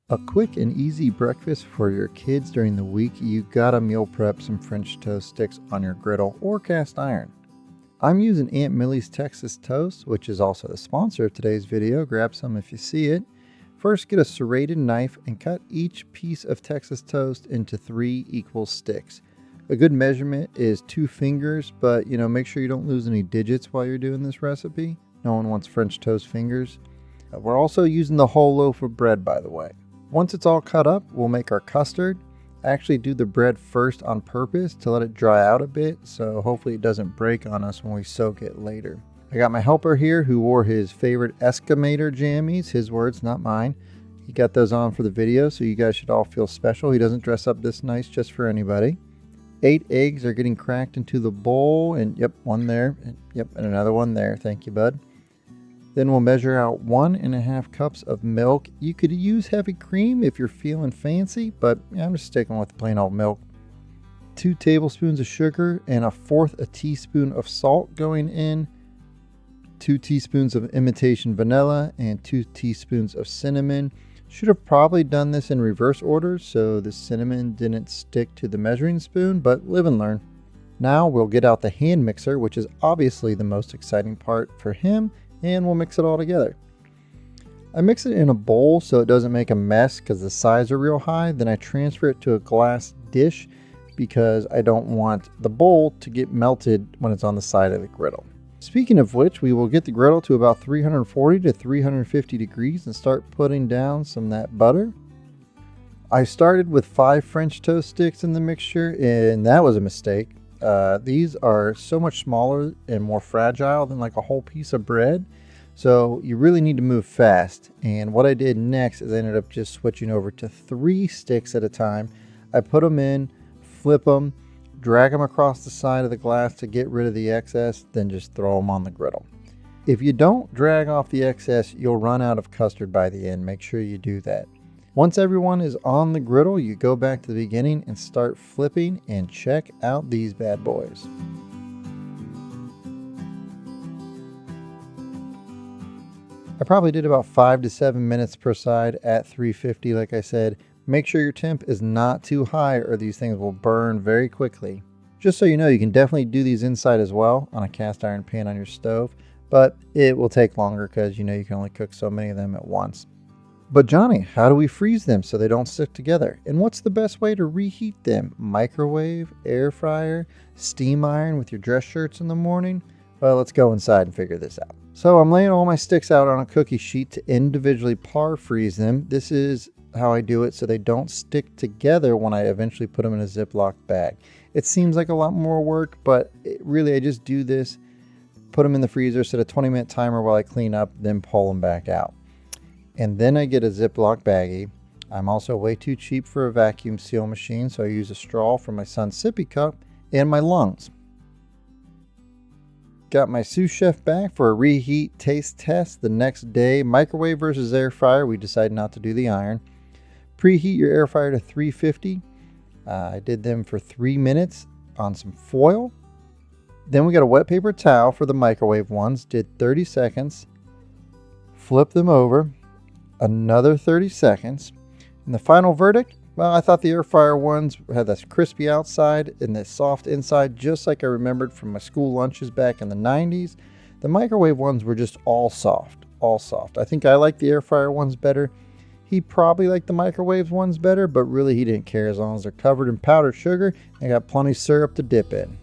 A quick and easy breakfast for your kids during the week, you gotta meal prep some French toast sticks on your griddle or cast iron. I'm using Aunt Millie's Texas Toast, which is also the sponsor of today's video. Grab some if you see it. First, get a serrated knife and cut each piece of Texas toast into 3 equal sticks. A good measurement is 2 fingers, but make sure you don't lose any digits while you're doing this recipe. No one wants French toast fingers. We're also using the whole loaf of bread, by the way. Once it's all cut up, we'll make our custard. I actually do the bread first on purpose to let it dry out a bit, so hopefully it doesn't break on us when we soak it later. I got my helper here who wore his favorite Eskamator jammies, his words, not mine. He got those on for the video, so you guys should all feel special. He doesn't dress up this nice just for anybody. 8 eggs are getting cracked into the bowl, and yep, one there, and another one there. Thank you, bud. Then we'll measure out 1.5 cups of milk. You could use heavy cream if you're feeling fancy, but I'm just sticking with plain old milk. 2 tablespoons of sugar and 1/4 teaspoon of salt going in. 2 teaspoons of imitation vanilla and 2 teaspoons of cinnamon. Should have probably done this in reverse order so the cinnamon didn't stick to the measuring spoon, but live and learn. Now we'll get out the hand mixer, which is obviously the most exciting part for him, and we'll mix it all together. I mix it in a bowl so it doesn't make a mess because the sides are real high. Then I transfer it to a glass dish because I don't want the bowl to get melted when it's on the side of the griddle. Speaking of which, we will get the griddle to about 340 to 350 degrees and start putting down some of that butter. I started with 5 French toast sticks in the mixture, and that was a mistake. These are so much smaller and more fragile than like a whole piece of bread. So you really need to move fast. And what I did next is I ended up just switching over to 3 sticks at a time. I put them in, flip them, drag them across the side of the glass to get rid of the excess, then just throw them on the griddle. If you don't drag off the excess, you'll run out of custard by the end. Make sure you do that. Once everyone is on the griddle, you go back to the beginning and start flipping, and check out these bad boys. I probably did about 5 to 7 minutes per side at 350, like I said. Make sure your temp is not too high or these things will burn very quickly. Just so you know, you can definitely do these inside as well on a cast iron pan on your stove, but it will take longer because you can only cook so many of them at once. But Johnny, how do we freeze them so they don't stick together? And what's the best way to reheat them? Microwave, air fryer, steam iron with your dress shirts in the morning? Well, let's go inside and figure this out. So I'm laying all my sticks out on a cookie sheet to individually par freeze them. This is how I do it so they don't stick together when I eventually put them in a Ziploc bag. It seems like a lot more work, but really I just do this, put them in the freezer, set a 20-minute timer while I clean up, then pull them back out. And then I get a Ziploc baggie. I'm also way too cheap for a vacuum seal machine, so I use a straw from my son's sippy cup and my lungs. Got my sous chef back for a reheat taste test the next day. Microwave versus air fryer. We decided not to do the iron. Preheat your air fryer to 350. I did them for 3 minutes on some foil. Then we got a wet paper towel for the microwave ones. Did 30 seconds. Flip them over. Another 30 seconds. And the final verdict, well, I thought the air fryer ones had this crispy outside and this soft inside, just like I remembered from my school lunches back in the 90s. The microwave ones were just all soft. I think I like the air fryer ones better. He probably liked the microwave ones better, but really he didn't care as long as they're covered in powdered sugar and got plenty of syrup to dip in.